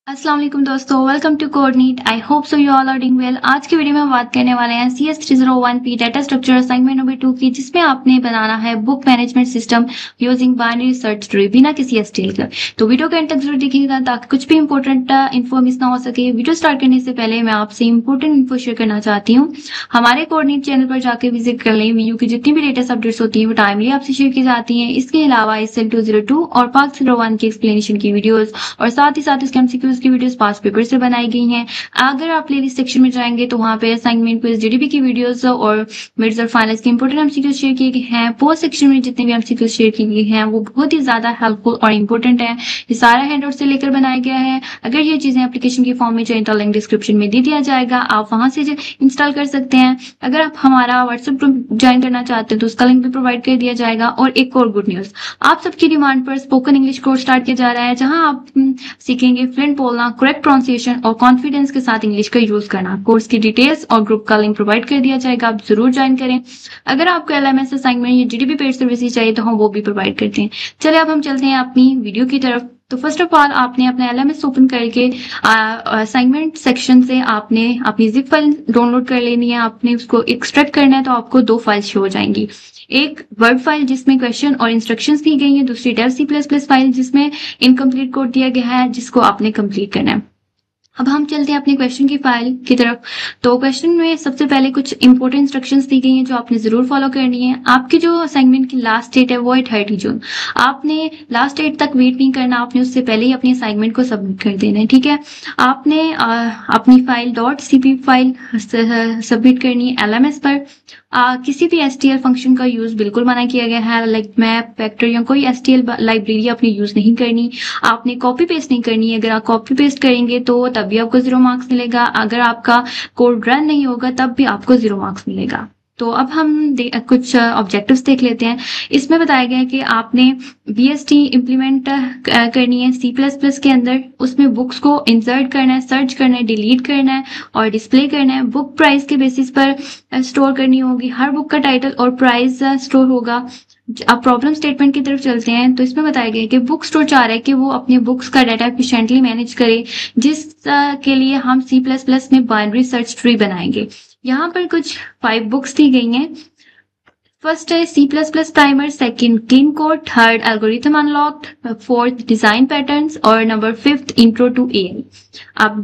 अस्सलाम वालेकुम दोस्तों, welcome to coordinate. I hope so you all are doing well. आज की वीडियो में हम बात करने वाले हैं CS301P data structure assignment number 2 की, जिसमें आपने बनाना है book management system using binary search tree बिना किसी एसटीएल का। तो वीडियो का एंड तक जरूर देखिएगा ताकि कुछ भी इंपॉर्टेंट इन्फो मिस ना हो सके। वीडियो स्टार्ट करने से पहले मैं आपसे इंपॉर्टेंट इन्फो शेयर करना चाहती हूँ। हमारे कोऑर्डिनेट चैनल पर जाकर विजिट कर लें। वीडियो की जितनी भी लेटेस्ट अपडेट्स होती है वो टाइमली आपसे शेयर की जाती है। इसके अलावा SL 202 और पार्क 01 की एक्सप्लेनेशन की वीडियोज और साथ ही साथ इसके MCQs की वीडियोस पास पेपर से बनाई गई हैं। अगर आप प्लेलिस्ट सेक्शन में जाएंगे तो वहां पे असाइनमेंट क्विज जीडीपी की वीडियोस और मिड्स और फाइनल्स के इंपोर्टेंट MCQs शेयर किए गए हैं। पोस्ट सेक्शन में जितने भी MCQs शेयर किए गए हैं वो बहुत ही ज्यादा हेल्पफुल और इंपॉर्टेंट है। ये सारा हैंडआउट से लेकर बनाया गया है। अगर ये चीजें एप्लीकेशन की फॉर्म में चाहिए तो लिंक डिस्क्रिप्शन में दे दिया जाएगा, आप वहां से इंस्टॉल कर सकते हैं। अगर आप हमारा व्हाट्सएप ग्रुप ज्वाइन करना चाहते हैं तो उसका लिंक भी प्रोवाइड कर दिया जाएगा। और एक और गुड न्यूज, आप सबकी डिमांड पर स्पोकन इंग्लिश कोर्स स्टार्ट किया जा रहा है, जहां आप सीखेंगे फ्लुएंट बोलना, करेक्ट प्रोनाउंसिएशन और कॉन्फिडेंस के साथ इंग्लिश का यूज करना। कोर्स की डिटेल्स और ग्रुप का लिंक प्रोवाइड कर दिया जाएगा, आप जरूर ज्वाइन करें। अगर आपको LMS असाइनमेंट या GDP पेड सर्विसेज चाहिए तो हम वो भी प्रोवाइड करते हैं। चलिए अब हम चलते हैं अपनी वीडियो की तरफ। तो फर्स्ट ऑफ ऑल आपने अपना LMS ओपन करके असाइनमेंट सेक्शन से आपने अपनी जिप फाइल डाउनलोड कर लेनी है। आपने उसको एक्सट्रैक्ट करना है तो आपको दो फाइल शो हो जाएंगी। एक वर्ड फाइल जिसमें क्वेश्चन और इंस्ट्रक्शंस दी गई है, दूसरी डेव C++ फाइल जिसमें इनकम्प्लीट कोड दिया गया है जिसको आपने कंप्लीट करना है। अब हम चलते हैं अपने क्वेश्चन की फाइल की तरफ। तो क्वेश्चन में सबसे पहले कुछ इंपॉर्टेंट इंस्ट्रक्शंस दी गई हैं जो आपने जरूर फॉलो करनी है। आपकी जो असाइनमेंट की लास्ट डेट है वो है 30 जून। आपने लास्ट डेट तक वेट नहीं करना, आपने उससे पहले ही अपनी असाइनमेंट को सबमिट कर देना है, ठीक है। आपने अपनी फाइल .cpp फाइल सबमिट करनी है LMS पर। किसी भी STL फंक्शन का यूज बिल्कुल मना किया गया है, लाइक मैप, वेक्टर या कोई STL लाइब्रेरी आपने यूज नहीं करनी। आपने कॉपी पेस्ट नहीं करनी है। अगर आप कॉपी पेस्ट करेंगे तो तब भी आपको 0 मार्क्स मिलेगा। अगर आपका कोड रन नहीं होगा तब भी आपको 0 मार्क्स मिलेगा। तो अब हम कुछ ऑब्जेक्टिव्स देख लेते हैं। इसमें बताया गया है कि आपने BST इम्प्लीमेंट करनी है C++ के अंदर। उसमें बुक्स को इंसर्ट करना है, सर्च करना है, डिलीट करना है और डिस्प्ले करना है। बुक प्राइस के बेसिस पर स्टोर करनी होगी। हर बुक का टाइटल और प्राइस स्टोर होगा। अब प्रॉब्लम स्टेटमेंट की तरफ चलते हैं। तो इसमें बताया गया है कि बुक स्टोर चाह रहा है कि वो अपने बुक्स का डाटा एफिशिएंटली मैनेज करे, जिस के लिए हम C++ में बाइनरी सर्च ट्री बनाएंगे। यहाँ पर कुछ 5 बुक्स दी गई हैं। फर्स्ट है C++ primer, second clean code, third algorithm unlocked, fourth design patterns और नंबर 5 इंट्रो टू AI। अब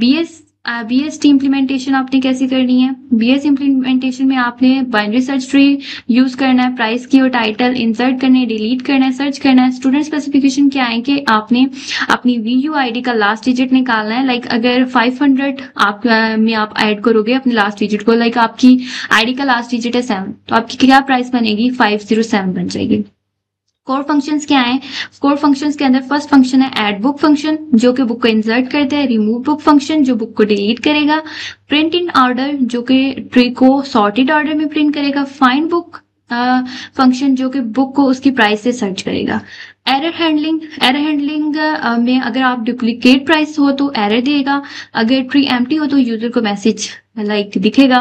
BST इम्प्लीमेंटेशन आपने कैसे करनी है। BS इम्प्लीमेंटेशन में आपने बाइनरी सर्च ट्री यूज करना है, प्राइस की और टाइटल इंसर्ट करने है, डिलीट करना है, सर्च करना है। स्टूडेंट स्पेसिफिकेशन क्या है कि आपने अपनी VUID का लास्ट डिजिट निकालना है। लाइक अगर 500 में आप ऐड करोगे अपने लास्ट डिजिट को, लाइक आपकी ID का लास्ट डिजिट है 7, तो आपकी क्या प्राइस बनेगी, 507 बन जाएगी। कोर फंक्शंस क्या है। कोर फंक्शंस के अंदर फर्स्ट फंक्शन है ऐड बुक फंक्शन जो कि बुक को इंसर्ट करता है, रिमूव बुक फंक्शन जो बुक को डिलीट करेगा, प्रिंट इन ऑर्डर जो कि ट्री को सॉर्टेड ऑर्डर में प्रिंट करेगा, फाइंड बुक फंक्शन जो कि बुक को उसकी प्राइस से सर्च करेगा। एरर हैंडलिंग में अगर आप डुप्लीकेट प्राइस हो तो एरर देगा, अगर ट्री एम्प्टी हो तो यूजर को मैसेज दिखेगा।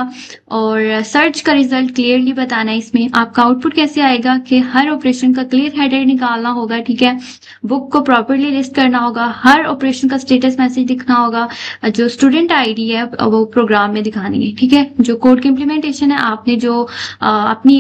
और सर्च का रिजल्ट क्लियरली बताना है। इसमें आपका आउटपुट कैसे आएगा कि हर ऑपरेशन का क्लियर हेडर निकालना होगा, ठीक है। बुक को प्रॉपरली लिस्ट करना होगा, हर ऑपरेशन का स्टेटस मैसेज दिखना होगा, जो स्टूडेंट ID है वो प्रोग्राम में दिखानी है, ठीक है। जो कोड की इम्प्लीमेंटेशन है आपने जो अपनी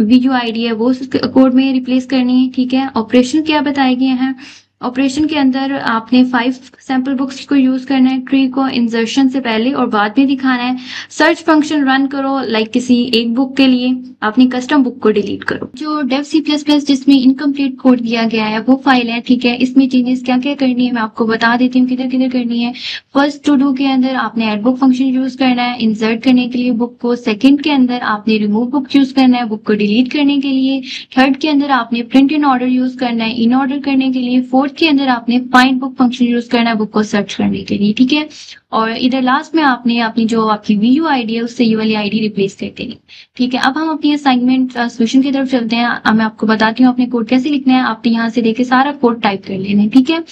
VUID है वो कोड में रिप्लेस करनी है, ठीक है। ऑपरेशन क्या बताए गए हैं। ऑपरेशन के अंदर आपने 5 सैंपल बुक्स को यूज करना है। ट्री को इंसर्शन से पहले और बाद में दिखाना है। सर्च फंक्शन रन करो, लाइक किसी एक बुक के लिए अपनी कस्टम बुक को डिलीट करो। जो डेव C++ जिसमें इनकम्प्लीट कोड दिया गया है वो फाइल है, ठीक है। इसमें चेंजेस क्या क्या करनी है मैं आपको बता देती हूँ किधर किधर करनी है। फर्स्ट टू डू के अंदर आपने एड बुक फंक्शन यूज करना है इंसर्ट करने के लिए बुक को। सेकंड के अंदर आपने रिमूव बुक यूज करना है बुक को डिलीट करने के लिए। थर्ड के अंदर आपने प्रिंट इन ऑर्डर यूज करना है इन ऑर्डर करने के लिए। फोर्थ के अंदर आपने फाइंड बुक फंक्शन यूज करना है बुक को सर्च करने के लिए, ठीक है। और इधर लास्ट में आपने अपनी जो आपकी VUID है उससे ये वाली ID रिप्लेस कर देनी, ठीक है। अब हम अपनी असाइनमेंट सोल्यूशन की तरफ चलते हैं। मैं आपको बताती हूँ अपने कोड कैसे लिखना है। आपने यहाँ से देखे सारा कोड टाइप कर लेना है, ठीक है।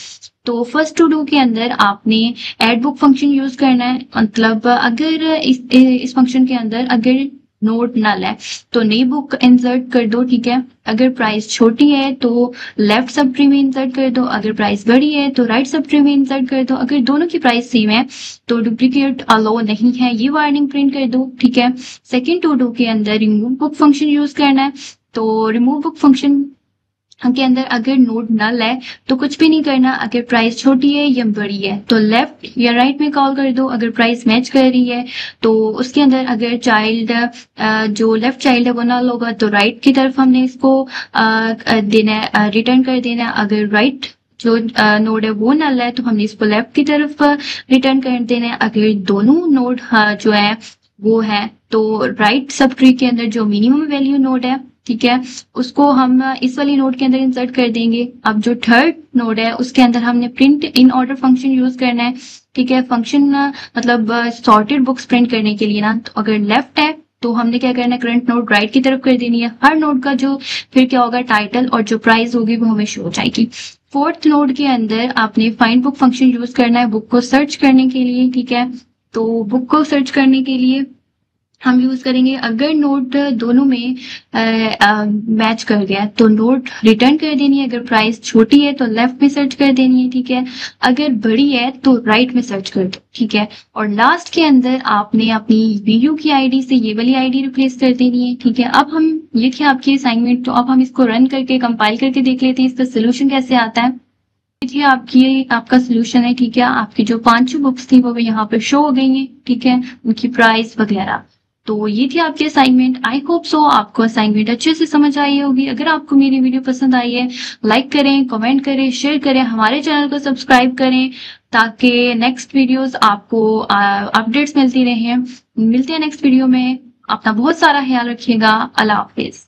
तो फर्स्ट टू डू के अंदर आपने एड बुक फंक्शन यूज करना है। मतलब अगर इस फंक्शन के अंदर अगर नोड नल है तो नई बुक इंसर्ट कर दो, ठीक है। अगर प्राइस छोटी है तो लेफ्ट सब ट्री में इंसर्ट कर दो, अगर प्राइस बड़ी है तो राइट सब ट्री में इंसर्ट कर दो। अगर दोनों की प्राइस सेम है तो डुप्लीकेट अलाउ नहीं है, ये वार्निंग प्रिंट कर दो, ठीक है। सेकंड टू डू के अंदर रिमूव बुक फंक्शन यूज करना है। तो रिमूव बुक फंक्शन के अंदर अगर नोड नल है तो कुछ भी नहीं करना, अगर प्राइस छोटी है या बड़ी है तो लेफ्ट या राइट में कॉल कर दो। अगर प्राइस मैच कर रही है तो उसके अंदर अगर चाइल्ड जो लेफ्ट चाइल्ड है वो नल होगा तो राइट की तरफ हमने इसको देना है, रिटर्न कर देना है। अगर राइट जो नोड है वो नल है तो हमने इसको लेफ्ट की तरफ रिटर्न कर देना है। अगर दोनों नोड जो है वो है तो राइट सब ट्री के अंदर जो मिनिमम वैल्यू नोड है, ठीक है, उसको हम इस वाली नोड के अंदर इंसर्ट कर देंगे। अब जो थर्ड नोड है उसके अंदर हमने print in order function use करना है, ठीक है। फंक्शन मतलब सॉर्टेड बुक्स प्रिंट करने के लिए ना, तो अगर लेफ्ट है तो हमने क्या करना है, करंट नोड राइट की तरफ कर देनी है। हर नोड का जो फिर क्या होगा, टाइटल और जो प्राइस होगी वो हमें शो हो जाएगी। फोर्थ नोड के अंदर आपने फाइंड बुक फंक्शन यूज करना है बुक को सर्च करने के लिए, ठीक है। तो बुक को सर्च करने के लिए हम यूज करेंगे, अगर नोट दोनों में मैच कर गया तो नोट रिटर्न कर देनी है। अगर प्राइस छोटी है तो लेफ्ट में सर्च कर देनी है, ठीक है। अगर बड़ी है तो राइट में सर्च कर दो, ठीक है। और लास्ट के अंदर आपने अपनी वीयू की आईडी से ये वाली आईडी रिप्लेस कर देनी है, ठीक है। अब हम ये थी आपकी असाइनमेंट, तो अब हम इसको रन करके कंपाइल करके देख लेते हैं इसका सोल्यूशन कैसे आता है। देखिए आपका सोल्यूशन है, ठीक है। आपकी जो 5 बुक्स थी वो यहाँ पे शो हो गई हैं, ठीक है, उनकी प्राइस वगैरह। तो ये थी आपकी असाइनमेंट। आई होप सो आपको असाइनमेंट अच्छे से समझ आई होगी। अगर आपको मेरी वीडियो पसंद आई है, लाइक करें, कमेंट करें, शेयर करें, हमारे चैनल को सब्सक्राइब करें ताकि नेक्स्ट वीडियोस आपको अपडेट्स मिलती रहें। मिलते हैं नेक्स्ट वीडियो में। अपना बहुत सारा ख्याल रखिएगा। अल्लाह हाफिज।